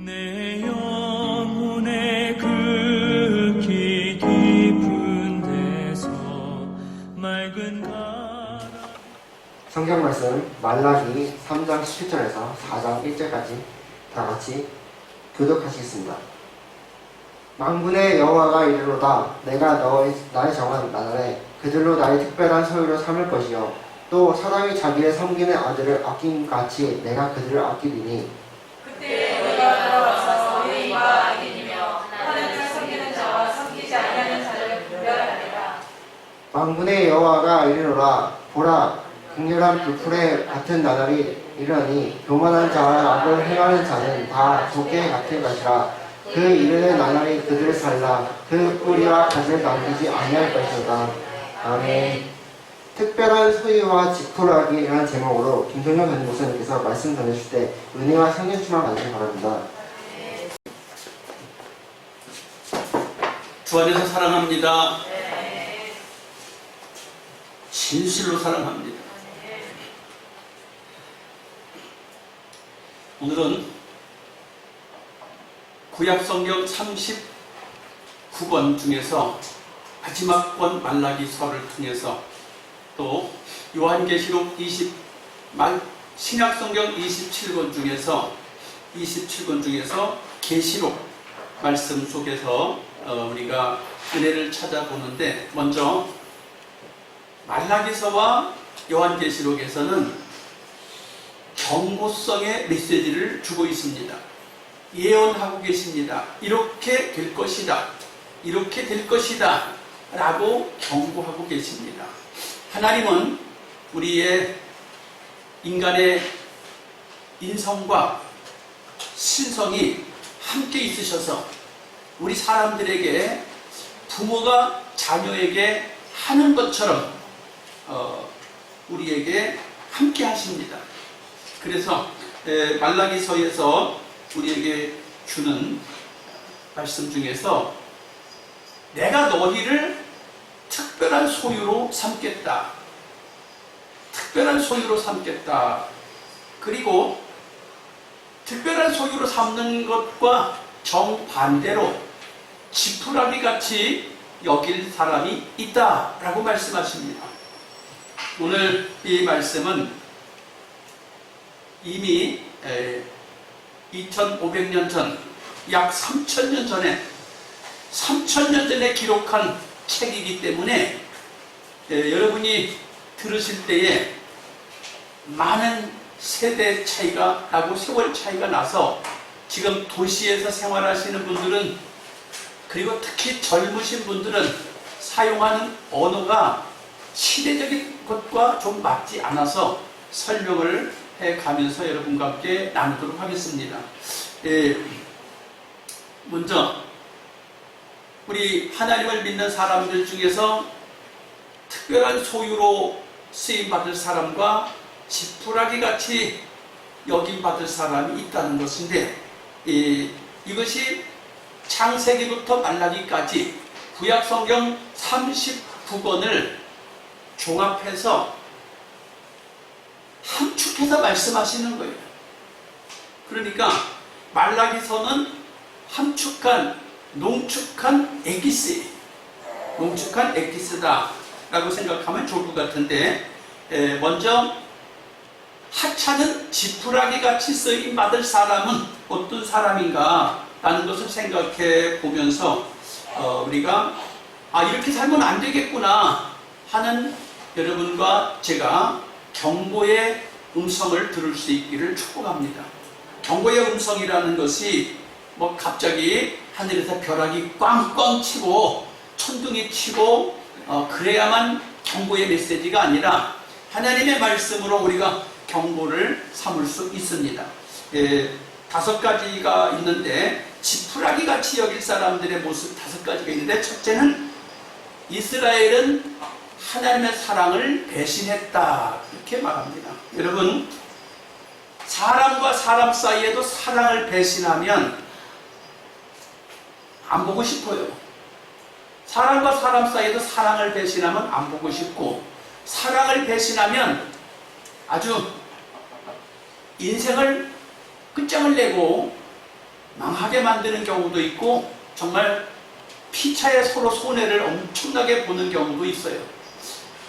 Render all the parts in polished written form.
내 영혼의 그 깊은 데서 맑은 가라. 성경 말씀 말라기 3장 17절에서 4장 1절까지 다 같이 교독하시겠습니다. 만군의 여호와가 이르노다. 내가 나의 정한 나날에 그들로 나의 특별한 소유로 삼을 것이요 또 사람이 자기를 섬기는 아들을 아낌같이 내가 그들을 아끼리니 그때 너희가 돌아와서 의인과 악인이며 하나님을 섬기는 자와 섬기지 아니하는 자를 분별하리라. 만군의 여호와가 이르노라. 보라, 극렬한 불풀에 같은 나날이 이르니 교만한 자와 악을 행하는 자는 다 조개 같은 것이라. 그 이르는 나날이 그들을 살라. 그 뿌리와 갓을 남기지 아니할 것이로다. 아멘. 특별한 소유와 지푸라기라는 제목으로 김성현 전임 목사님께서 말씀 전해주실 때 은혜와 성령 충만 받으시기 바랍니다. 주 안에서 사랑합니다. 진실로 사랑합니다. 오늘은 구약성경 39권 중에서 마지막 권 말라기서를 통해서 또 요한계시록 신약성경 27권 중에서 계시록 말씀 속에서 우리가 은혜를 찾아보는데, 먼저 말라기서와 요한계시록에서는 경고성의 메시지를 주고 있습니다. 예언하고 계십니다. 이렇게 될 것이다, 이렇게 될 것이다 라고 경고하고 계십니다. 하나님은 우리의 인간의 인성과 신성이 함께 있으셔서 우리 사람들에게 부모가 자녀에게 하는 것처럼 우리에게 함께 하십니다. 그래서 말라기서에서 우리에게 주는 말씀 중에서 내가 너희를 특별한 소유로 삼겠다. 특별한 소유로 삼겠다. 그리고 특별한 소유로 삼는 것과 정반대로 지푸라기 같이 여길 사람이 있다라고 말씀하십니다. 오늘 이 말씀은 이미 2500년 전, 약 3000년 전에 기록한 책이기 때문에 여러분이 들으실 때에 많은 세대 차이가 나고 세월 차이가 나서 지금 도시에서 생활하시는 분들은, 그리고 특히 젊으신 분들은 사용하는 언어가 시대적인 것과 좀 맞지 않아서 설명을 해가면서 여러분과 함께 나누도록 하겠습니다. 먼저 우리 하나님을 믿는 사람들 중에서 특별한 소유로 쓰임받을 사람과 지푸라기 같이 여김받을 사람이 있다는 것인데, 이것이 창세기부터 말라기까지 구약성경 39권을 종합해서 함축해서 말씀하시는 거예요. 그러니까 말라기서는 함축한, 농축한 엑기스다 라고 생각하면 좋을 것 같은데, 먼저 하찮은 지푸라기 같이 쓰임받을 사람은 어떤 사람인가 라는 것을 생각해 보면서 우리가 이렇게 살면 안 되겠구나 하는 여러분과 제가 경고의 음성을 들을 수 있기를 축복합니다. 경고의 음성이라는 것이 뭐 갑자기 하늘에서 벼락이 꽝꽝 치고 천둥이 치고 그래야만 경고의 메시지가 아니라 하나님의 말씀으로 우리가 경고를 삼을 수 있습니다. 5가지가 있는데, 지푸라기 같이 여길 사람들의 모습 5가지가 있는데, 첫째는 이스라엘은 하나님의 사랑을 배신했다, 이렇게 말합니다. 여러분, 사람과 사람 사이에도 사랑을 배신하면 안 보고 싶어요. 사람과 사람 사이에도 사랑을 배신하면 안 보고 싶고, 사랑을 배신하면 아주 인생을 끝장을 내고 망하게 만드는 경우도 있고 정말 피차에 서로 손해를 엄청나게 보는 경우도 있어요.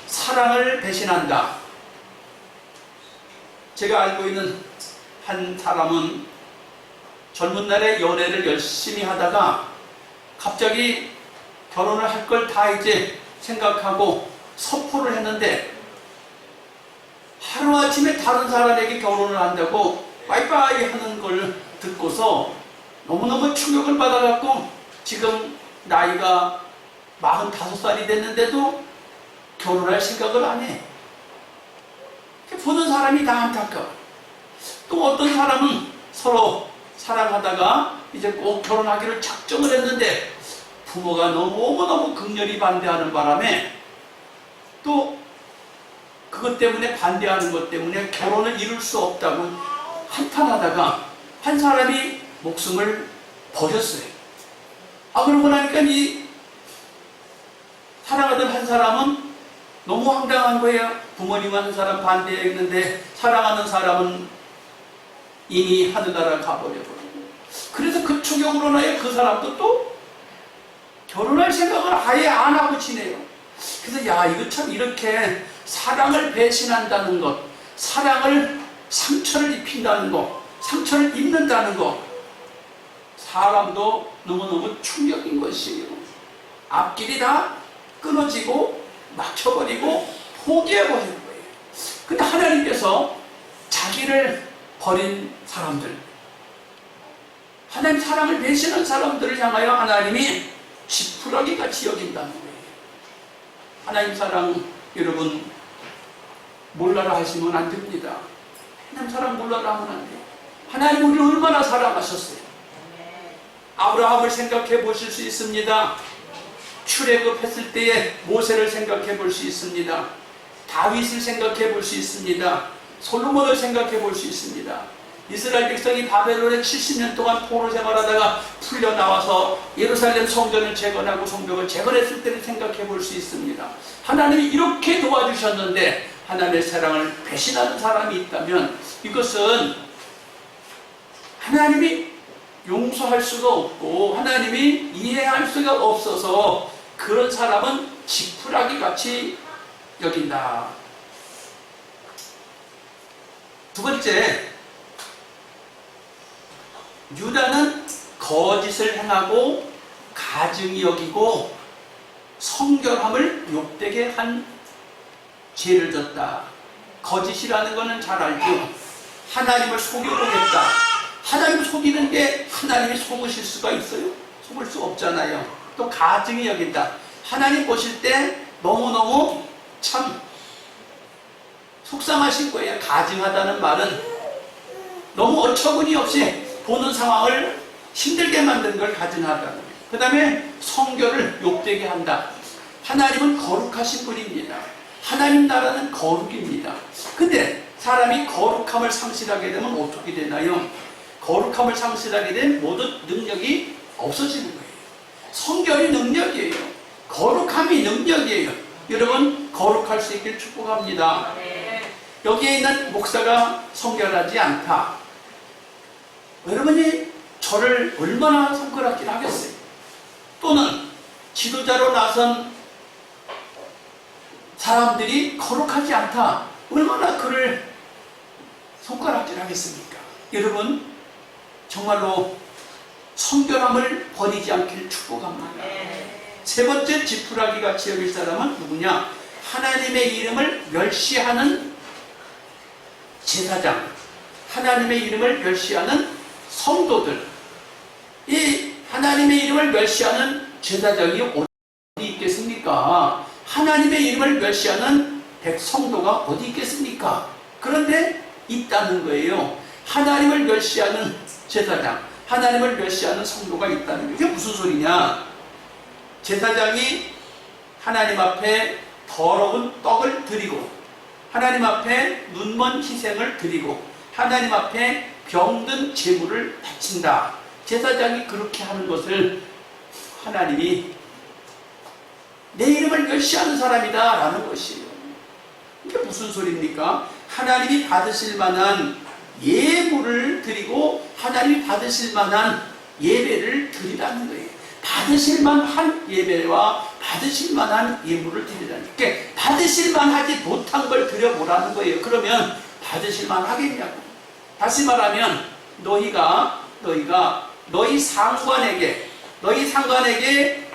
사랑을 배신한다. 제가 알고 있는 한 사람은 젊은 날에 연애를 열심히 하다가 갑자기 결혼을 할 걸 다 이제 생각하고 선포를 했는데 하루아침에 다른 사람에게 결혼을 한다고 빠이빠이 하는 걸 듣고서 너무너무 충격을 받아갖고 지금 나이가 45살이 됐는데도 결혼할 생각을 안 해. 보는 사람이 다 안타까워. 또 어떤 사람은 서로 사랑하다가 이제 꼭 결혼하기를 작정을 했는데 부모가 너무너무 극렬히 반대하는 바람에 또 그것 때문에 반대하는 것 때문에 결혼을 이룰 수 없다고 한탄하다가 한 사람이 목숨을 버렸어요. 그러고 나니까 이 사랑하던 한 사람은 너무 황당한 거예요. 부모님 한 사람 반대했는데 사랑하는 사람은 이미 하늘나라 가버려버리고. 그래서 그 충격으로 나요. 그 사람도 또 결혼할 생각을 아예 안 하고 지내요. 그래서 야, 이거 참 이렇게 사랑을 배신한다는 것, 사랑을 상처를 입힌다는 것, 상처를 입는다는 것, 사람도 너무너무 충격인 것이에요. 앞길이 다 끊어지고 막혀버리고 포기해버리는 거예요. 근데 하나님께서 자기를 버린 사람들, 하나님 사랑을 배신한 사람들을 향하여 하나님이 지푸라기 같이 여긴다는 거예요. 하나님 사랑 여러분 몰라라 하시면 안 됩니다. 하나님 사랑 몰라라 하면 안 돼요. 하나님 우리를 얼마나 사랑하셨어요. 아브라함을 생각해 보실 수 있습니다. 출애굽했을 때의 모세를 생각해 볼 수 있습니다. 다윗을 생각해 볼 수 있습니다. 솔로몬을 생각해 볼 수 있습니다. 이스라엘 백성이 바벨론에 70년 동안 포로 생활하다가 풀려 나와서 예루살렘 성전을 재건하고 성벽을 재건했을 때를 생각해 볼 수 있습니다. 하나님이 이렇게 도와주셨는데 하나님의 사랑을 배신하는 사람이 있다면 이것은 하나님이 용서할 수가 없고 하나님이 이해할 수가 없어서 그런 사람은 지푸라기 같이 여긴다. 두 번째, 유다는 거짓을 행하고 가증히 여기고 성결함을 욕되게 한 죄를 졌다. 거짓이라는 것은 잘 알죠. 하나님을 속여보겠다. 하나님을 속이는 게 하나님이 속으실 수가 있어요? 속을 수 없잖아요. 또 가증히 여긴다. 하나님 보실 때 너무너무 참 속상하신 거예요. 가증하다는 말은 너무 어처구니 없이 보는 상황을 힘들게 만든 걸 가증하다는 거예요. 그 다음에 성결을 욕되게 한다. 하나님은 거룩하신 분입니다. 하나님 나라는 거룩입니다. 근데 사람이 거룩함을 상실하게 되면 어떻게 되나요? 거룩함을 상실하게 되면 모든 능력이 없어지는 거예요. 성결이 능력이에요. 거룩함이 능력이에요. 여러분 거룩할 수 있길 축복합니다. 여기에 있는 목사가 성결하지 않다. 여러분이 저를 얼마나 손가락질 하겠어요? 또는 지도자로 나선 사람들이 거룩하지 않다. 얼마나 그를 손가락질 하겠습니까? 여러분 정말로 성결함을 버리지 않기를 축복합니다. 세 번째 지푸라기 같이 여길 사람은 누구냐? 하나님의 이름을 멸시하는 제사장, 하나님의 이름을 멸시하는 성도들. 이 하나님의 이름을 멸시하는 제사장이 어디 있겠습니까? 하나님의 이름을 멸시하는 백성도가 어디 있겠습니까? 그런데 있다는 거예요. 하나님을 멸시하는 제사장, 하나님을 멸시하는 성도가 있다는 거예요. 이게 무슨 소리냐? 제사장이 하나님 앞에 더러운 떡을 드리고 하나님 앞에 눈먼 희생을 드리고 하나님 앞에 병든 제물을 바친다. 제사장이 그렇게 하는 것을 하나님이 내 이름을 멸시하는 사람이다 라는 것이에요. 이게 무슨 소리입니까? 하나님이 받으실 만한 예물을 드리고 하나님이 받으실 만한 예배를 드리라는 거예요. 받으실 만한 예배와 받으실 만한 예물을 드리라는 거예요. 그러니까 받으실 만하지 못한 걸 드려보라는 거예요. 그러면 받으실 만하겠냐고. 다시 말하면 너희가 너희 상관에게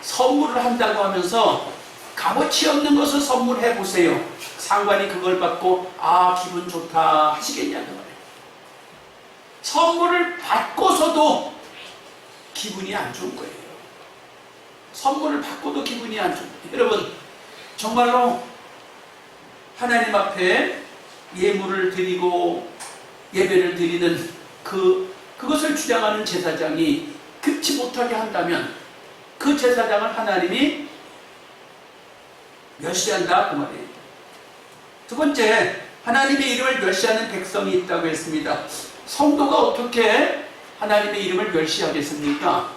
선물을 한다고 하면서 값어치 없는 것을 선물해 보세요. 상관이 그걸 받고 기분 좋다 하시겠냐는 거예요. 선물을 받고서도 기분이 안 좋은 거예요. 선물을 받고도 기분이 안 좋은 거예요. 여러분, 정말로 하나님 앞에 예물을 드리고 예배를 드리는 그것을 주장하는 제사장이 급지 못하게 한다면 그 제사장을 하나님이 멸시한다 그 말이에요. 두 번째, 하나님의 이름을 멸시하는 백성이 있다고 했습니다. 성도가 어떻게 하나님의 이름을 멸시하겠습니까?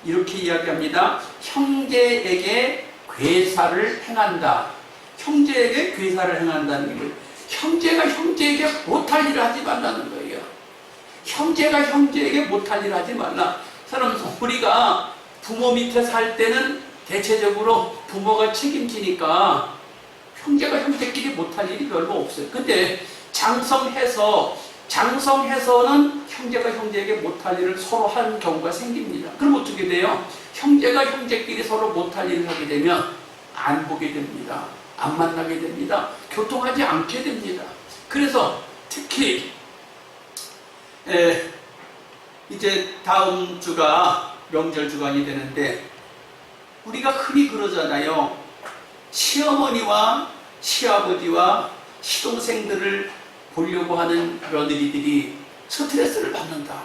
이렇게 이야기합니다. 형제에게 괴사를 행한다. 형제에게 괴사를 행한다는 걸, 형제가 형제에게 못할 일을 하지 말라는 거예요. 형제가 형제에게 못할 일을 하지 말라. 사람, 우리가 부모 밑에 살 때는 대체적으로 부모가 책임지니까 형제가 형제끼리 못할 일이 별로 없어요. 근데 장성해서는 형제가 형제에게 못할 일을 서로 하는 경우가 생깁니다. 그럼 어떻게 돼요? 형제가 형제끼리 서로 못할 일을 하게 되면 안 보게 됩니다. 안 만나게 됩니다. 교통하지 않게 됩니다. 그래서 특히 이제 다음 주가 명절 주간이 되는데 우리가 흔히 그러잖아요. 시어머니와 시아버지와 시동생들을 보려고 하는 며느리들이 스트레스를 받는다.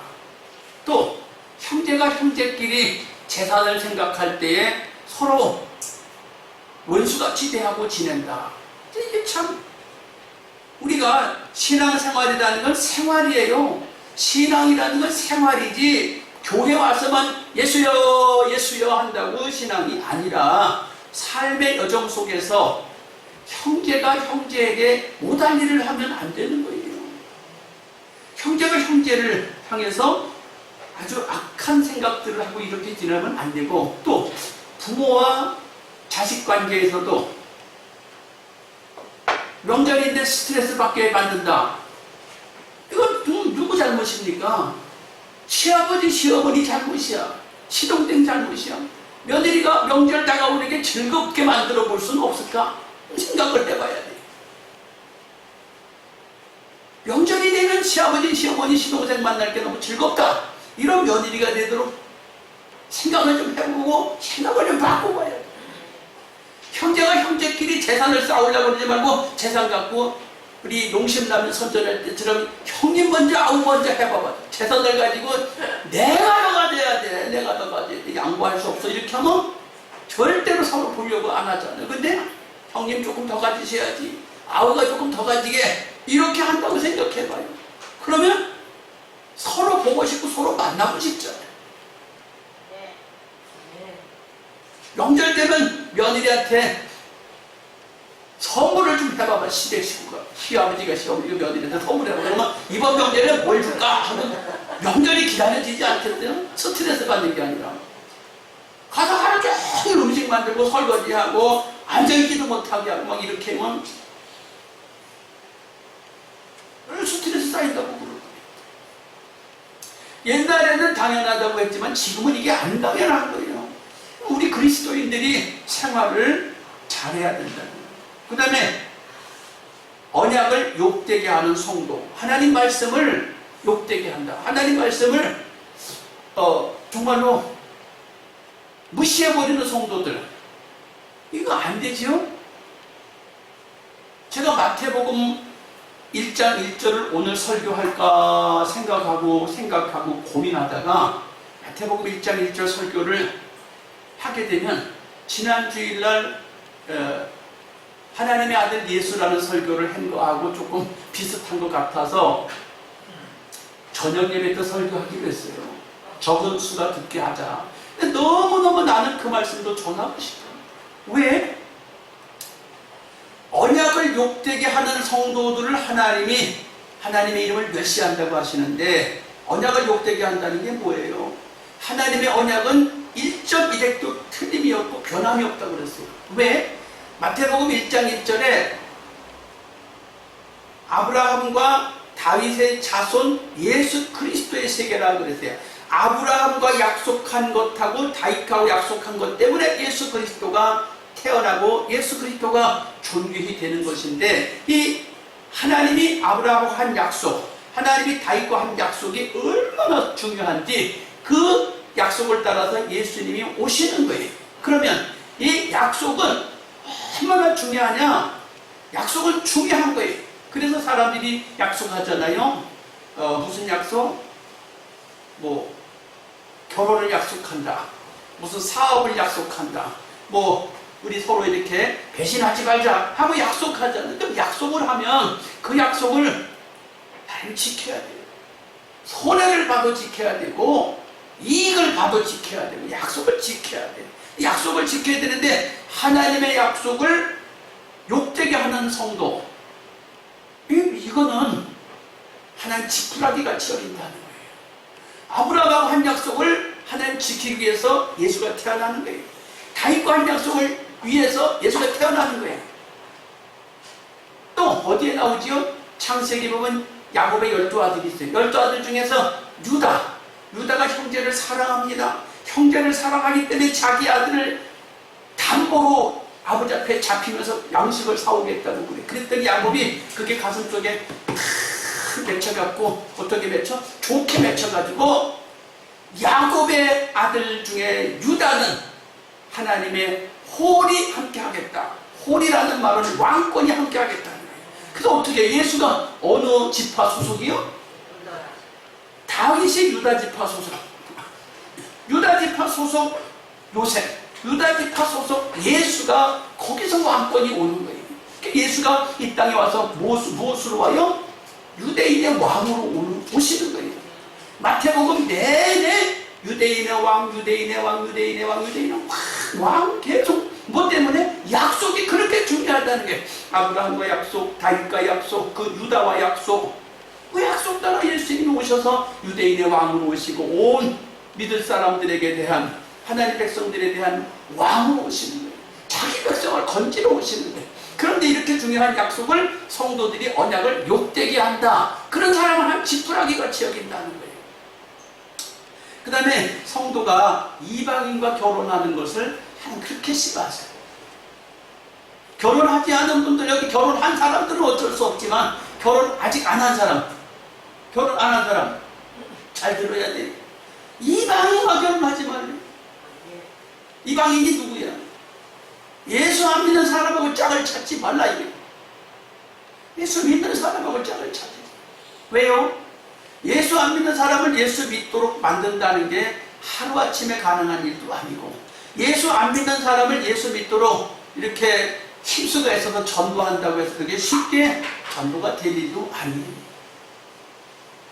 또 형제가 형제끼리 재산을 생각할 때에 서로 원수같이 대하고 지낸다. 이게 참, 우리가 신앙생활이라는 건 생활이에요. 신앙이라는 건 생활이지 교회 와서만 예수여 예수여 한다고 신앙이 아니라 삶의 여정 속에서 형제가 형제에게 못할 일을 하면 안 되는 거예요. 형제가 형제를 향해서 아주 악한 생각들을 하고 이렇게 지내면 안 되고, 또 부모와 자식 관계에서도 명절인데 스트레스 받게 만든다. 이건 누구 잘못입니까? 시아버지 시어머니 잘못이야. 시동생 잘못이야. 며느리가 명절 다가오는게 즐겁게 만들어 볼 수는 없을까? 생각을 해봐야 돼. 명절이 되면 시아버지 시어머니 시동생 만날 게 너무 즐겁다. 이런 며느리가 되도록 생각을 좀 해보고 생각을 좀 바꿔봐야 돼. 형제가 형제끼리 재산을 쌓으려고 그러지 말고 재산 갖고 우리 농심라면 선전할 때처럼 형님 먼저 아우 먼저 해봐봐. 재산을 가지고 내가 더 가져야 돼. 내가 더 가져야 돼. 양보할 수 없어. 이렇게 하면 절대로 서로 보려고 안 하잖아요. 근데 형님 조금 더 가지셔야지. 아우가 조금 더 가지게. 이렇게 한다고 생각해봐요. 그러면 서로 보고 싶고 서로 만나고 싶잖아요. 명절 때는 며느리한테 선물을 좀 해봐봐. 시댁식구가 시아버지가 시어머니가 며느리한테 선물해봐. 그러면 이번 명절에 뭘 줄까 하면 명절이 기다려지지 않겠어요? 스트레스 받는 게 아니라 가서 하루 종일 음식 만들고 설거지하고 앉아있지도 못하게 하고 막 이렇게 하면 스트레스 쌓인다고 그러고. 옛날에는 당연하다고 했지만 지금은 이게 안 당연한 거예요. 우리 그리스도인들이 생활을 잘해야 된다는 거예요. 그 다음에 언약을 욕되게 하는 성도, 하나님 말씀을 욕되게 한다. 하나님 말씀을 정말로 무시해버리는 성도들, 이거 안 되죠? 제가 마태복음 1장 1절을 오늘 설교할까 생각하고 고민하다가 마태복음 1장 1절 설교를 하게 되면 지난 주일날 하나님의 아들 예수라는 설교를 한 거하고 조금 비슷한 것 같아서 저녁 예배 때 설교하기로 했어요. 적은 수가 듣게 하자. 근데 너무너무 나는 그 말씀도 전하고 싶어요. 왜? 언약을 욕되게 하는 성도들을 하나님의 이름을 멸시한다고 하시는데, 언약을 욕되게 한다는 게 뭐예요? 하나님의 언약은 1.1획도 틀림이 없고 변함이 없다고 그랬어요. 왜? 마태복음 1장 1절에 아브라함과 다윗의 자손 예수 그리스도의 세계라고 그랬어요. 아브라함과 약속한 것하고 다윗하고 약속한 것 때문에 예수 그리스도가 태어나고 예수 그리스도가 존귀히 되는 것인데, 이 하나님이 아브라함과 한 약속, 하나님이 다윗과 한 약속이 얼마나 중요한지 그 약속을 따라서 예수님이 오시는 거예요. 그러면 이 약속은 얼마나 중요하냐? 약속은 중요한 거예요. 그래서 사람들이 약속하잖아요. 무슨 약속? 뭐 결혼을 약속한다, 무슨 사업을 약속한다, 뭐 우리 서로 이렇게 배신하지 말자 하고 약속하잖아요. 그럼 약속을 하면 그 약속을 잘 지켜야 돼요. 손해를 봐도 지켜야 되고 이익을 봐도 지켜야 되고 약속을 지켜야 돼요. 약속을 지켜야 되는데 하나님의 약속을 욕되게 하는 성도, 이거는 하나님 지푸라기 같이 여긴다는 거예요. 아브라함하고 한 약속을 하나님 지키기 위해서 예수가 태어나는 거예요. 다윗과 한 약속을 위해서 예수가 태어나는 거예요. 또 어디에 나오지요? 창세기 보면 야곱의 12아들이 있어요. 12아들 중에서 유다가 형제를 사랑합니다. 형제를 사랑하기 때문에 자기 아들을 담보로 아버지 앞에 잡히면서 양식을 사오겠다고 그래. 그랬더니 야곱이 그게 가슴 속에 맺혀갖고, 어떻게 맺혀? 좋게 맺혀가지고 야곱의 아들 중에 유다는 하나님의 홀이 함께 하겠다. 홀이라는 말은 왕권이 함께 하겠다는 거예요. 그래서 어떻게 예수가 어느 지파 소속이요? 다윗이 유다 지파 소속. 유다 지파 소속 요셉, 유다 지파 소속 예수가 거기서 왕권이 오는 거예요. 예수가 이 땅에 와서 무엇으로 와요? 유대인의 왕으로 오시는 거예요. 마태복음 내내 유대인의 왕, 유대인의 왕, 유대인의 왕, 유대인의 왕 계속. 뭐 때문에? 약속이 그렇게 중요하다는 게, 아브라함과 약속, 다윗과 약속, 그 유다와 약속, 그 약속 따라 예수님이 오셔서 유대인의 왕으로 오시고 온 믿을 사람들에게 대한, 하나님 백성들에 대한 왕으로 오시는 거예요. 자기 백성을 건지러 오시는 거예요. 그런데 이렇게 중요한 약속을 성도들이 언약을 욕되게 한다. 그런 사람을 한 지푸라기 같이 여긴다는 거예요. 그 다음에 성도가 이방인과 결혼하는 것을 하나님 그렇게 싫어하세요. 결혼하지 않은 분들, 여기 결혼한 사람들은 어쩔 수 없지만 결혼 아직 안 한 사람, 결혼 안 한 사람 잘 들어야 돼. 이방인과 결혼하지 말래. 이방인이 누구야? 예수 안 믿는 사람하고 짝을 찾지 말라 이게. 예수 믿는 사람하고 짝을 찾지. 왜요? 예수 안 믿는 사람을 예수 믿도록 만든다는 게 하루아침에 가능한 일도 아니고, 예수 안 믿는 사람을 예수 믿도록 이렇게 힘쓰고 애써서 전도한다고 해서 그게 쉽게 전도가 될 일도 아니에요.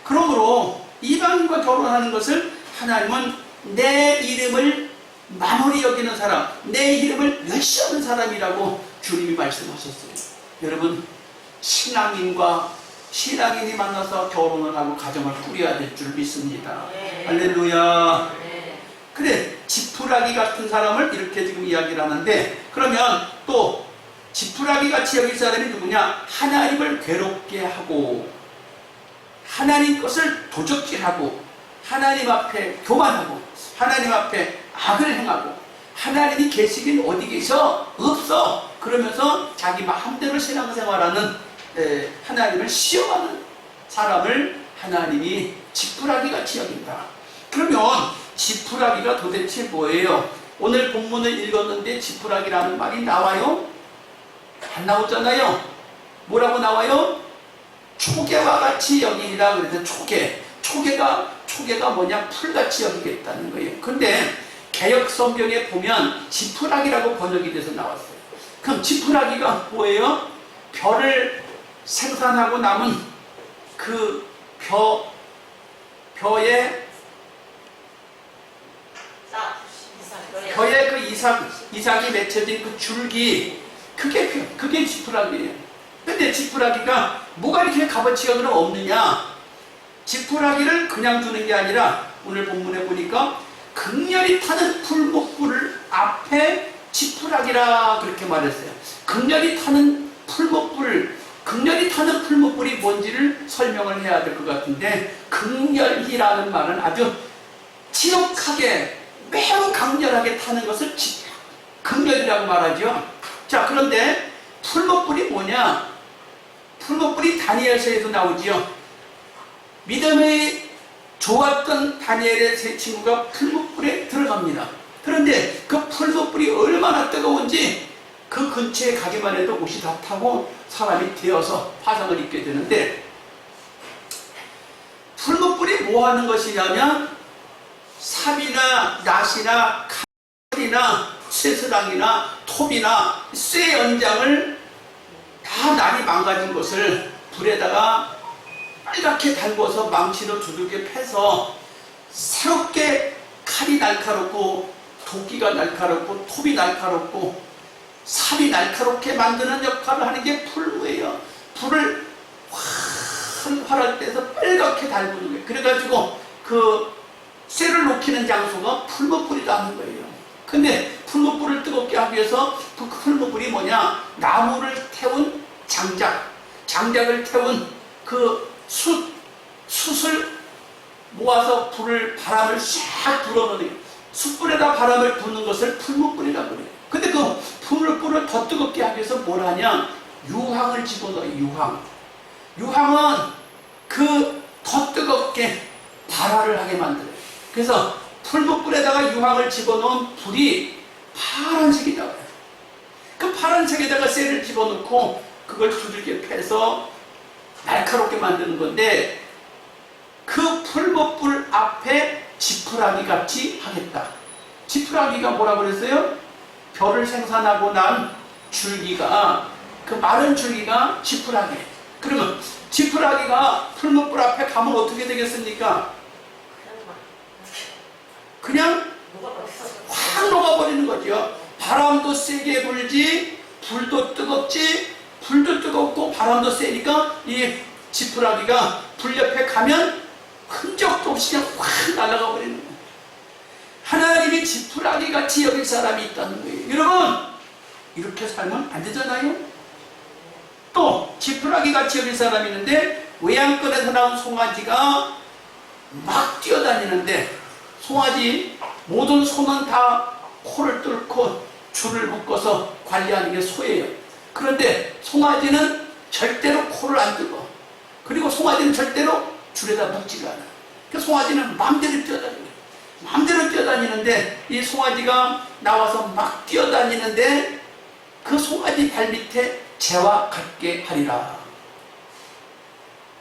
그러므로 이방인과 결혼하는 것을 하나님은 내 이름을 만홀히 여기는 사람, 내 이름을 멸시하는 사람이라고 주님이 말씀하셨어요. 여러분, 신앙인이 만나서 결혼을 하고 가정을 꾸려야 될 줄 믿습니다. 할렐루야. 그래, 지푸라기 같은 사람을 이렇게 지금 이야기를 하는데, 그러면 또 지푸라기 같이 여길 사람이 누구냐? 하나님을 괴롭게 하고 하나님 것을 도적질하고 하나님 앞에 교만하고 하나님 앞에 악을 행하고, 하나님이 계시긴 어디 계셔? 없어. 그러면서 자기 마음대로 신앙생활하는 하나님을 시험하는 사람을 하나님이 지푸라기 같이 여긴다. 그러면 지푸라기가 도대체 뭐예요? 오늘 본문을 읽었는데 지푸라기라는 말이 나와요? 안 나오잖아요. 뭐라고 나와요? 초계와 같이 여기니라. 그래서 초계가 뭐냐? 풀같이 여기겠다는 거예요. 근데 개역 성경에 보면 지푸라기라고 번역이 돼서 나왔어요. 그럼 지푸라기가 뭐예요? 벼를 생산하고 남은 그 벼에 그 이삭이 맺혀진 그 줄기, 그게 지푸라기예요. 근데 지푸라기가 뭐가 이렇게 값어치가 그럼 없느냐? 지푸라기를 그냥 두는 게 아니라 오늘 본문에 보니까 극렬히 타는 풀목불 앞에 지푸라기라 그렇게 말했어요. 극렬히 타는 풀목불, 극렬히 타는 풀목불이 뭔지를 설명을 해야 될 것 같은데, 극렬히라는 말은 아주 지독하게 매우 강렬하게 타는 것을 극렬이라고 말하죠. 자, 그런데 풀목불이 뭐냐? 풀목불이 다니엘서에도 나오지요. 믿음이 좋았던 다니엘의 세 친구가 풀목불에 들어갑니다. 그런데 그 풀목불이 얼마나 뜨거운지 그 근처에 가기만 해도 옷이 다 타고 사람이 되어서 화상을 입게 되는데, 풀목불이 뭐 하는 것이냐면 삽이나 낫이나 칼이나 쇠스랑이나 톱이나 쇠 연장을 다 날이 망가진 것을 불에다가 빨갛게 달궈서 망치로 두들겨 패서 새롭게 칼이 날카롭고 도끼가 날카롭고 톱이 날카롭고 삽이 날카롭게 만드는 역할을 하는 게 풀무예요. 불을 활활할 때서 빨갛게 달구는 거예요. 그래가지고 그 쇠를 녹이는 장소가 풀목불이라는 거예요. 근데 풀목불을 뜨겁게 하기 위해서 그 풀목불이 뭐냐? 나무를 태운 장작을 태운 그 숯을 모아서 바람을 싹 불어넣는, 숯불에다 바람을 부는 것을 풀목불이라고 그래요. 근데 그 풀목불을 더 뜨겁게 하기 위해서 뭘 하냐? 유황을 집어넣어요. 유황은 그 더 뜨겁게 발화를 하게 만들어요. 그래서 풀목불에다가 유황을 집어넣은 불이 파란색이다. 그 파란색에다가 쇠를 집어넣고 그걸 두들겨 패서 날카롭게 만드는 건데, 그 풀목불 앞에 지푸라기 같이 하겠다. 지푸라기가 뭐라 그랬어요? 별을 생산하고 난 줄기가, 그 마른 줄기가 지푸라기. 그러면 지푸라기가 풀목불 앞에 가면 어떻게 되겠습니까? 그냥 확 녹아버리는 거죠. 바람도 세게 불지, 불도 뜨겁지, 불도 뜨겁고 바람도 세니까 이 지푸라기가 불 옆에 가면 흔적도 없이 그냥 확 날아가 버리는 거예요. 하나님이 지푸라기 같이 여길 사람이 있다는 거예요. 여러분, 이렇게 살면 안 되잖아요. 또 지푸라기 같이 여길 사람이 있는데, 외양간에서 나온 송아지가 막 뛰어다니는데, 송아지 모든 소는 다 코를 뚫고 줄을 묶어서 관리하는 게 소예요. 그런데 송아지는 절대로 코를 안 뚫어. 그리고 송아지는 절대로 줄에다 묶지가 않아. 그 송아지는 마음대로 뛰어다니는, 마음대로 뛰어다니는데, 이 송아지가 나와서 막 뛰어다니는데 그 송아지 발밑에 재와 같게 하리라.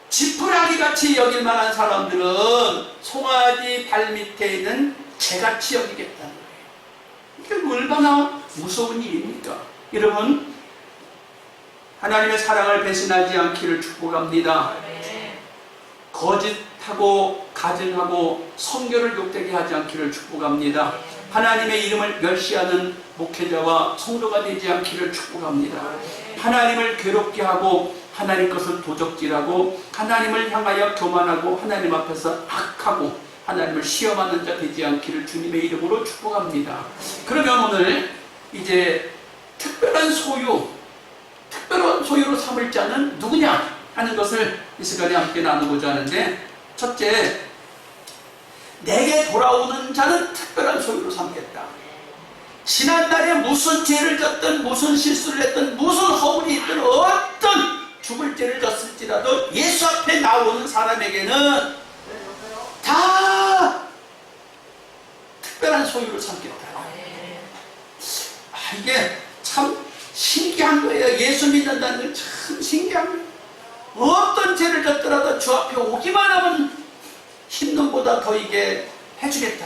지푸라기 같이 여길 만한 사람들은 송아지 발밑에 있는 재같이 여기겠다는 거예요. 이게 얼마나 무서운 일입니까? 여러분, 하나님의 사랑을 배신하지 않기를 축복합니다. 거짓하고 가증하고 성교를 욕되게 하지 않기를 축복합니다. 하나님의 이름을 멸시하는 목회자와 성도가 되지 않기를 축복합니다. 하나님을 괴롭게 하고 하나님 것을 도적질하고 하나님을 향하여 교만하고 하나님 앞에서 악하고 하나님을 시험하는 자 되지 않기를 주님의 이름으로 축복합니다. 그러면 오늘 이제 특별한 소유로 삼을 자는 누구냐 하는 것을 이 시간에 함께 나누고자 하는데, 첫째, 내게 돌아오는 자는 특별한 소유로 삼겠다. 지난날에 무슨 죄를 졌든 무슨 실수를 했든 무슨 허물이 있든 어떤 죽을 죄를 졌을지라도 예수 앞에 나오는 사람에게는 다 특별한 소유를 삼겠다. 이게 참 신기한 거예요. 예수 믿는다는 건 참 신기한 거예요. 어떤 죄를 졌더라도 주 앞에 오기만 하면 힘든 보다 더 이게 해주겠다.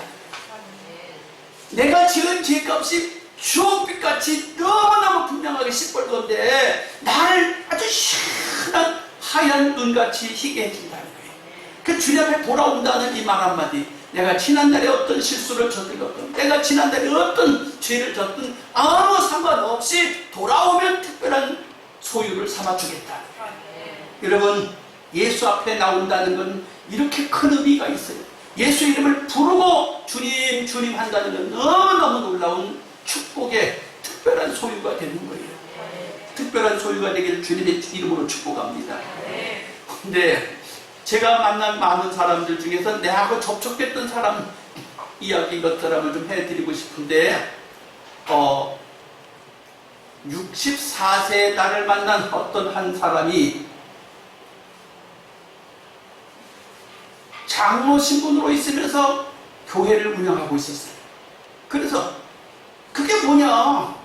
내가 지은 죄값이 주홍빛같이 너무너무 분명하게 시뻘 건데 나를 아주 시원한 하얀 눈같이 희게 해준다는 거예요. 그 주님 앞에 돌아온다는 이 말 한마디, 내가 지난날에 어떤 실수를 저질렀든 내가 지난날에 어떤 죄를 졌든 아무 상관없이 돌아오면 특별한 소유를 삼아주겠다. 여러분, 예수 앞에 나온다는 건 이렇게 큰 의미가 있어요. 예수 이름을 부르고 주님 주님 한다는 건 너무너무 놀라운 축복의 특별한 소유가 되는 거예요. 특별한 소유가 되기를 주님의 이름으로 축복합니다. 근데 제가 만난 많은 사람들 중에서 내하고 접촉했던 사람 이야기 것들을 좀 해드리고 싶은데 64세에 나를 만난 어떤 한 사람이 장로 신분으로 있으면서 교회를 운영하고 있었어요. 그래서 그게 뭐냐,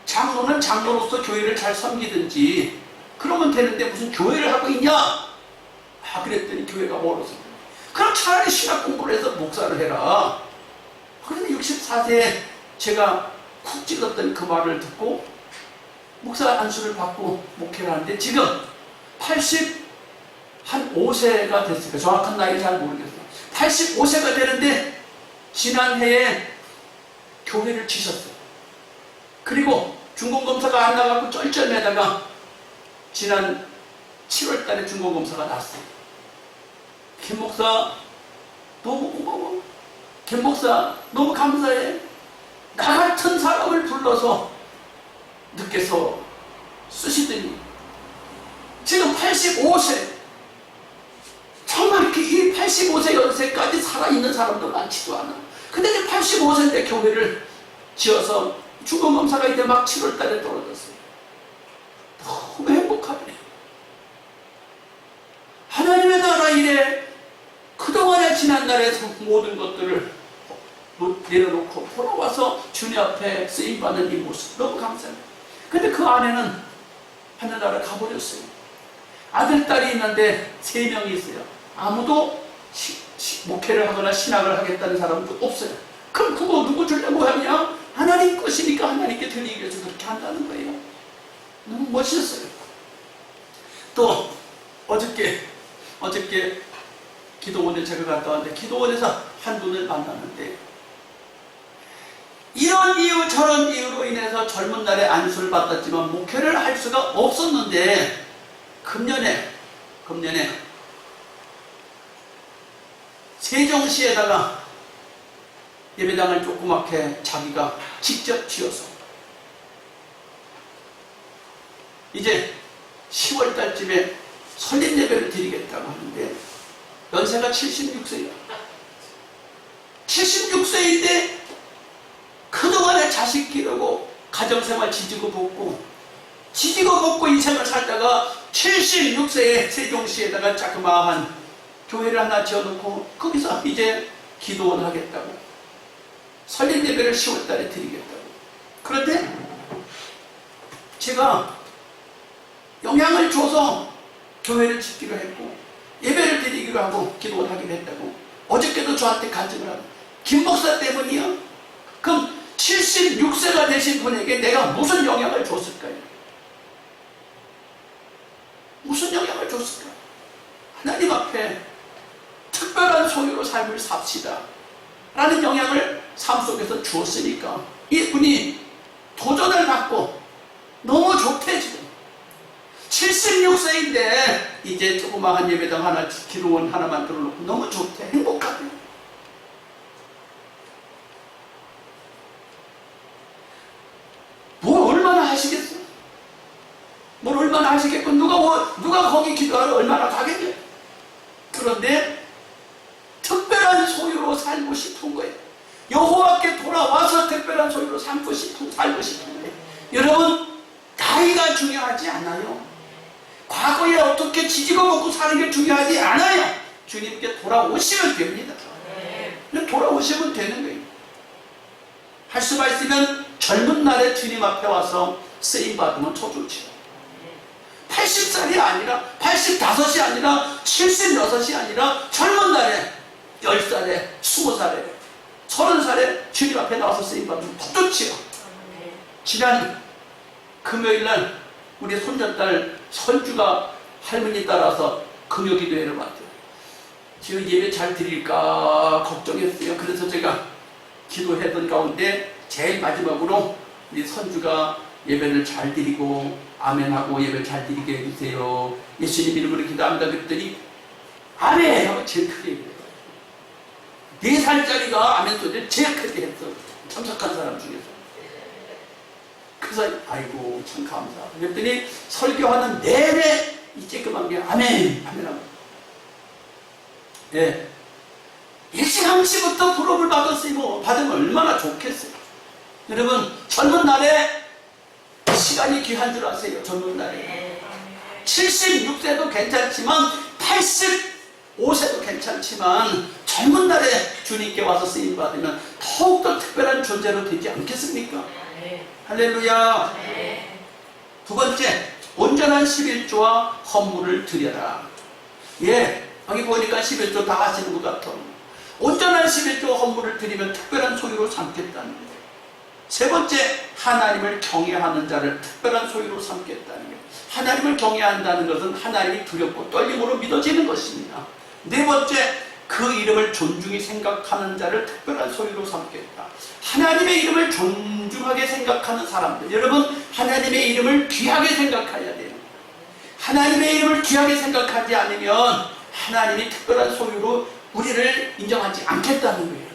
장로는 장로로서 교회를 잘 섬기든지 그러면 되는데 무슨 교회를 하고 있냐? 그랬더니 교회가 멀어서. 그럼 차라리 신학 공부를 해서 목사를 해라. 그런데 64세에 제가 쿡 찔렀던 그 말을 듣고 목사 안수를 받고 목회를 하는데 지금 85세가 됐으니까 정확한 나이 잘 모르겠어요. 85세가 되는데 지난해에 교회를 치셨어요. 그리고 중공검사가 안 나가고 쩔쩔매다가 지난 7월달에 중공검사가 났어요. 김 목사 너무 고마워. 김 목사 너무 감사해. 나 같은 사람을 불러서 늦게서 쓰시더니 지금 85세. 정말 이렇게 이 85세 연세까지 살아있는 사람도 많지도 않아. 근데 이제 85세인데 교회를 지어서 중공검사가 이제 막 7월달에 떨어졌어요. 너무 행복하네. 하나님의 나라 일에 그동안에 지난날에 모든 것들을 내려놓고 돌아와서 주님 앞에 쓰임받는 이 모습 너무 감사해요. 근데 그 아내는 하늘나라 가버렸어요. 아들, 딸이 있는데 3명이 있어요. 아무도 목회를 하거나 신학을 하겠다는 사람도 없어요. 그럼 그거 누구 주려고 하냐? 하나님 것이니까 하나님께 드리기 위해서 그렇게 한다는 거예요. 너무 멋있었어요. 또 어저께 기도원에 제가 갔다 왔는데 기도원에서 한 분을 만났는데 이런 이유 저런 이유로 인해서 젊은 날에 안수를 받았지만 목회를 할 수가 없었는데 금년에 세종시에다가 예배당을 조그맣게 자기가 직접 지어서 이제 10월 달쯤에 설립 예배를 드리겠다고 하는데 연세가 76세예요. 76세인데 그동안에 자식 기르고 가정생활 지지고 볶고 인생을 살다가 76세에 세종시에다가 자그마한 교회를 하나 지어놓고 거기서 이제 기도원 하겠다고 설립 예배를 10월 달에 드리겠다고. 그런데 제가 영향을 줘서 교회를 짓기로 했고 예배를 드리기로 하고 기도를 하기로 했다고. 어저께도 저한테 간증을 하고 김 목사 때문이요? 그럼 76세가 되신 분에게 내가 무슨 영향을 줬을까요? 무슨 영향을 줬을까? 하나님 앞에 특별한 소유로 삶을 삽시다 라는 영향을 삶 속에서 주었으니까 이분이 도전을 받고 너무 좋대. 지금 76세인데 이제 조그마한 예배당 하나 기도원 하나 만들어 놓고 너무 좋대. 행복하대. 뭘 얼마나 하시겠어? 뭘 얼마나 하시겠고 누가 거기 기도하러 얼마나 가겠냐? 그런데 특별한 소유로 살고 싶은 거예요. 여호와께 돌아와서 특별한 소유로 살고 싶은 거예요. 여러분, 나이가 중요하지 않아요. 과거에 어떻게 지지고 먹고 사는 게 중요하지 않아요. 주님께 돌아오시면 됩니다. 돌아오시면 되는 거예요. 할 수가 있으면 젊은 날에 주님 앞에 와서 쓰임받으면 더 좋죠. 80살이 아니라 85이 아니라 76이 아니라 젊은 날에 10살에 20살에 30살에 주님 앞에 나와서 쓰임받으면 더 좋지요. 지난 금요일날 우리 손녀딸 선주가 할머니 따라서 금요기도회를 왔대요. 지금 예배 잘 드릴까 걱정했어요. 그래서 제가 기도했던 가운데 제일 마지막으로 우리 선주가 예배를 잘 드리고 아멘하고 예배를 잘 드리게 해주세요. 예수님 이름으로 기도합니다. 그랬더니 아멘! 하고 제일 크게 얘기해요. 4살짜리가 아멘 소리를 제일 크게 했어. 참석한 사람 중에서. 그래서 아이고 참 감사하다. 그랬더니 설교하는 내내 이 쬐끄만 게 아멘 아멘. 예. 일찌감치부터 부름을 받으면 얼마나 좋겠어요. 여러분 젊은 날에 시간이 귀한 줄 아세요. 젊은 날에 76세도 괜찮지만 85세도 괜찮지만 젊은 날에 주님께 와서 쓰임 받으면 더욱더 특별한 존재로 되지 않겠습니까? 할렐루야. 두 번째, 온전한 11조와 헌물을 드려라. 예, 여기 보니까 11조 다 하시는 것 같아. 온전한 11조 헌물을 드리면 특별한 소유로 삼겠다는 거예요. 세 번째, 하나님을 경외하는 자를 특별한 소유로 삼겠다는 거예요. 하나님을 경외한다는 것은 하나님이 두렵고 떨림으로 믿어지는 것입니다. 네 번째, 그 이름을 존중히 생각하는 자를 특별한 소유로 삼겠다. 하나님의 이름을 존중하게 생각하는 사람들, 여러분 하나님의 이름을 귀하게 생각해야 돼요. 하나님의 이름을 귀하게 생각하지 않으면 하나님이 특별한 소유로 우리를 인정하지 않겠다는 거예요.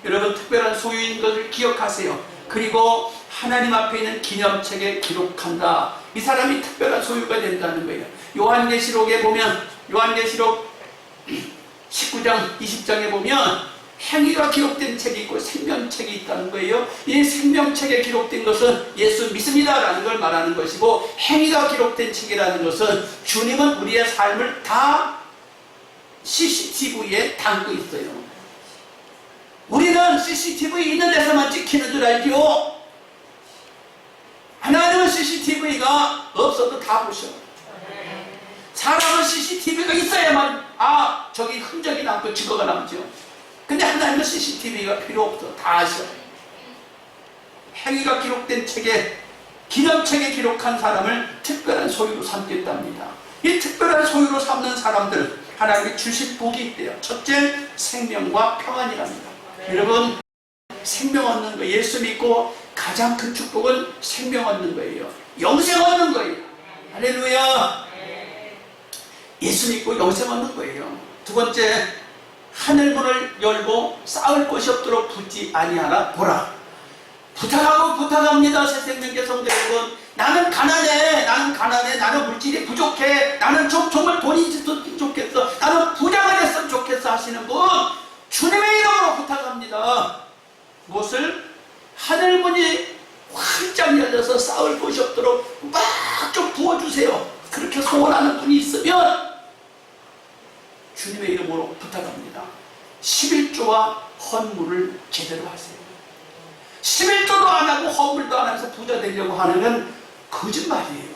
여러분 특별한 소유인 것을 기억하세요. 그리고 하나님 앞에 있는 기념책에 기록한다. 이 사람이 특별한 소유가 된다는 거예요. 요한계시록에 보면, 요한계시록 19장 20장에 보면 행위가 기록된 책이 있고 생명책이 있다는 거예요. 이 생명책에 기록된 것은 예수 믿습니다라는 걸 말하는 것이고, 행위가 기록된 책이라는 것은 주님은 우리의 삶을 다 CCTV에 담고 있어요. 우리는 CCTV 있는 데서만 찍히는 줄 알죠? 하나님은 CCTV가 없어도 다 보셔. 사람은 CCTV가 있어야만 저기 흔적이 남고 증거가 남죠. 근데 하나님은 CCTV가 필요 없어. 다 아셔. 행위가 기록된 책에, 기념책에 기록한 사람을 특별한 소유로 삼겠답니다. 이 특별한 소유로 삼는 사람들, 하나님이 주실 복이 있대요. 첫째, 생명과 평안이랍니다. 여러분 생명 얻는 거, 예수 믿고 가장 큰 축복은 생명 얻는 거예요. 영생 얻는 거예요. 할렐루야. 예수 믿고 영생 얻는 거예요. 두 번째, 하늘문을 열고 쌓을 곳이 없도록 붙지 아니하라 보라. 부탁합니다. 새생명계 성도 여러분, 나는 가난해, 나는 물질이 부족해, 나는 정말 돈이 있었으면 좋겠어, 나는 부자가 됐으면 좋겠어 하시는 분, 주님의 이름으로 부탁합니다. 무엇을? 하늘문이 활짝 열려서 쌓을 곳이 없도록 막 좀 부어주세요. 그렇게 소원하는 분이 있으면 주님의 이름으로 부탁합니다. 11조와 헌물을 제대로 하세요. 11조도 안 하고 헌물도 안 하면서 부자 되려고 하는 건 거짓말이에요.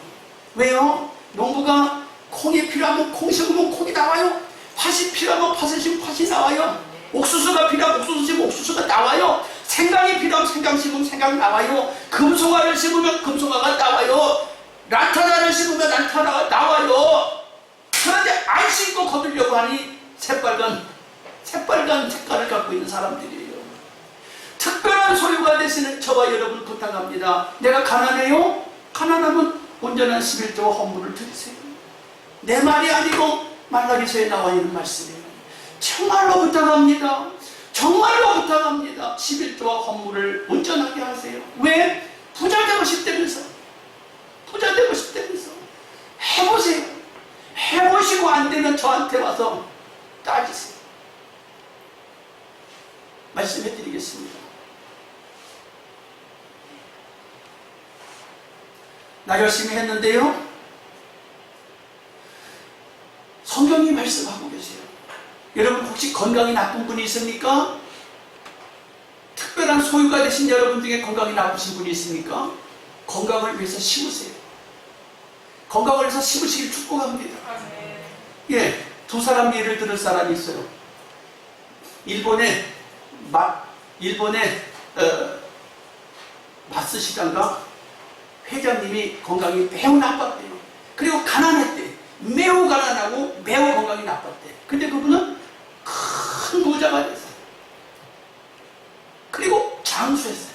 왜요? 농부가 콩이 필요하면 콩 심으면 콩이 나와요. 팥이 필요하면 팥을 심으면 팥이 나와요. 옥수수가 필요하면 옥수수 심으면 옥수수가 나와요. 생강이 필요하면 생강 심으면 생강이 나와요. 금송아를 심으면 금송아가 나와요. 란타나를 심으면 란타나가 나와요. 그런데 안 심고 거두려고 하니 새빨간 색깔을 갖고 있는 사람들이에요. 특별한 소유가 되시는 저와 여러분 부탁합니다. 내가 가난해요? 가난하면 온전한 11조와 헌물을 드리세요. 내 말이 아니고 말라기서에 나와 있는 말씀이에요. 정말로 부탁합니다. 정말로 부탁합니다. 11조와 헌물을 온전하게 하세요. 왜? 부자 되고 싶다면서. 부자 되고 싶다면서. 해보세요. 해보시고 안 되면 저한테 와서 따지세요. 말씀해 드리겠습니다. 나 열심히 했는데요, 성경이 말씀하고 계세요. 여러분 혹시 건강이 나쁜 분이 있습니까? 특별한 소유가 되신 여러분 중에 건강이 나쁘신 분이 있습니까? 건강을 위해서 심으세요. 건강을 위해서 심으시길 축복합니다. 예, 두 사람 예를 들을 사람이 있어요. 일본의 마스 시장가 회장님이 건강이 매우 나빴대요. 그리고 가난했대. 매우 가난하고 매우 건강이 나빴대. 근데 그분은 큰 부자가 됐어요. 그리고 장수했어요.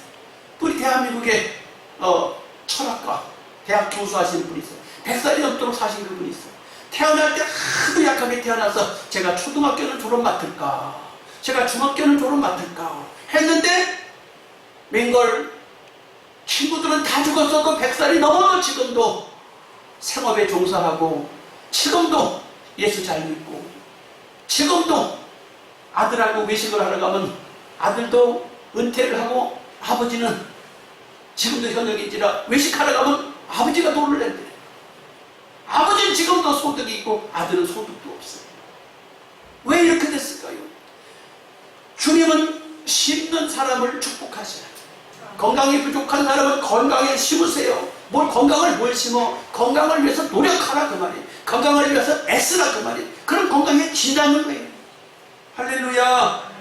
우리 대한민국의 철학가 대학 교수 하시는 분이 있어요. 100살이 넘도록 사신 분이 있어요. 태어날 때 하도 약하게 태어나서 제가 초등학교는 졸업 맡을까, 제가 중학교는 졸업 맡을까 했는데 웬걸 친구들은 다 죽었어도 100살이 넘어도 지금도 생업에 종사하고 지금도 예수 잘 믿고 지금도 아들하고 외식을 하러 가면 아들도 은퇴를 하고 아버지는 지금도 현역인지라 외식하러 가면 아버지가 돈을 낸대. 아버지는 지금도 소득이 있고 아들은 소득도 없어요. 왜 이렇게 됐을까요? 주님은 심는 사람을 축복하셔요. 건강이 부족한 사람은 건강에 심으세요. 건강을 뭘 심어? 건강을 위해서 노력하라 그 말이에요. 건강을 위해서 애쓰라 그 말이에요. 그럼 건강에 지나는 거예요. 할렐루야.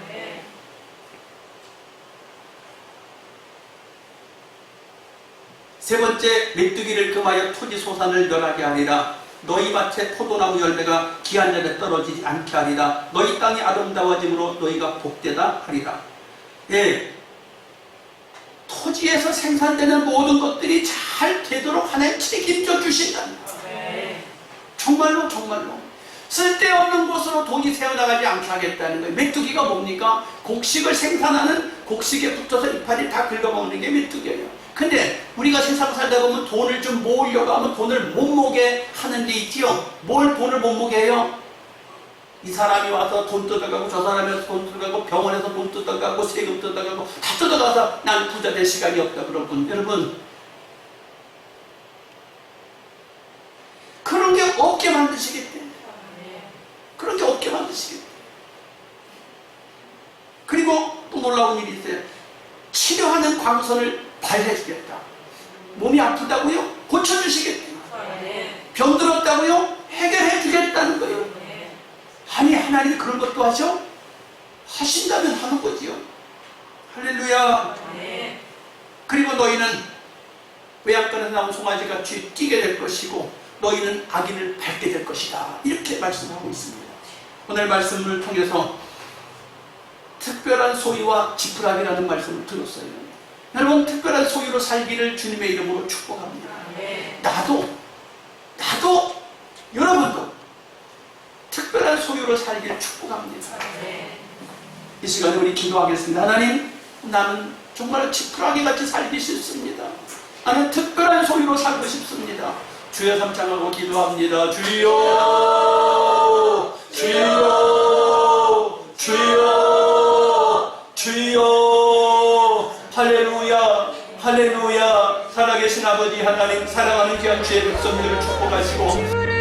세 번째, 메뚜기를 금하여 토지 소산을 멸하게 하리라. 너희 밭에 포도나무 열매가 기한 전에 떨어지지 않게 하리라. 너희 땅이 아름다워짐으로 너희가 복되다 하리라. 예, 토지에서 생산되는 모든 것들이 잘 되도록 하나님 책임져 주신답니다. 정말로 정말로 쓸데없는 곳으로 돈이 새어나가지 않게 하겠다는 거예요. 메뚜기가 뭡니까? 곡식을 생산하는 곡식에 붙어서 이파리 다 긁어먹는 게 메뚜기예요. 근데 우리가 세상 살다 보면 돈을 좀 모으려고 하면 돈을 못 모게 하는 게 있지요. 뭘 돈을 못 모게 해요? 이 사람이 와서 돈 뜯어가고 저 사람이 와서 돈 뜯어가고 병원에서 돈 뜯어가고 세금 뜯어가고 다 뜯어가서 난 부자 될 시간이 없다 그런 분. 여러분 그런 게 없게 만드시겠대. 그런 게 없게 만드시겠대. 그리고 또 놀라운 일이 있어요. 치료하는 광선을 발해주겠다. 몸이 아프다고요? 고쳐주시겠다. 병들었다고요? 해결해주겠다는 거예요. 아니 하나님이 그런 것도 하셔? 하신다면 하는 거지요. 할렐루야. 그리고 너희는 외양간에서 나온 송아지같이 뛰게 될 것이고 너희는 악인을 밟게 될 것이다. 이렇게 말씀하고 있습니다. 오늘 말씀을 통해서 특별한 소유와 지푸라기라는 말씀을 들었어요. 여러분 특별한 소유로 살기를 주님의 이름으로 축복합니다. 나도 여러분도 특별한 소유로 살기를 축복합니다. 이 시간에 우리 기도하겠습니다. 하나님, 나는 정말 지푸라기 같이 살기 싫습니다. 나는 특별한 소유로 살고 싶습니다. 주여 삼창하고 기도합니다. 주여, 주여, 주여, 주여. 할렐루야, 할렐루야. 살아계신 아버지 하나님, 사랑하는 귀한 주의 백성들을 축복하시고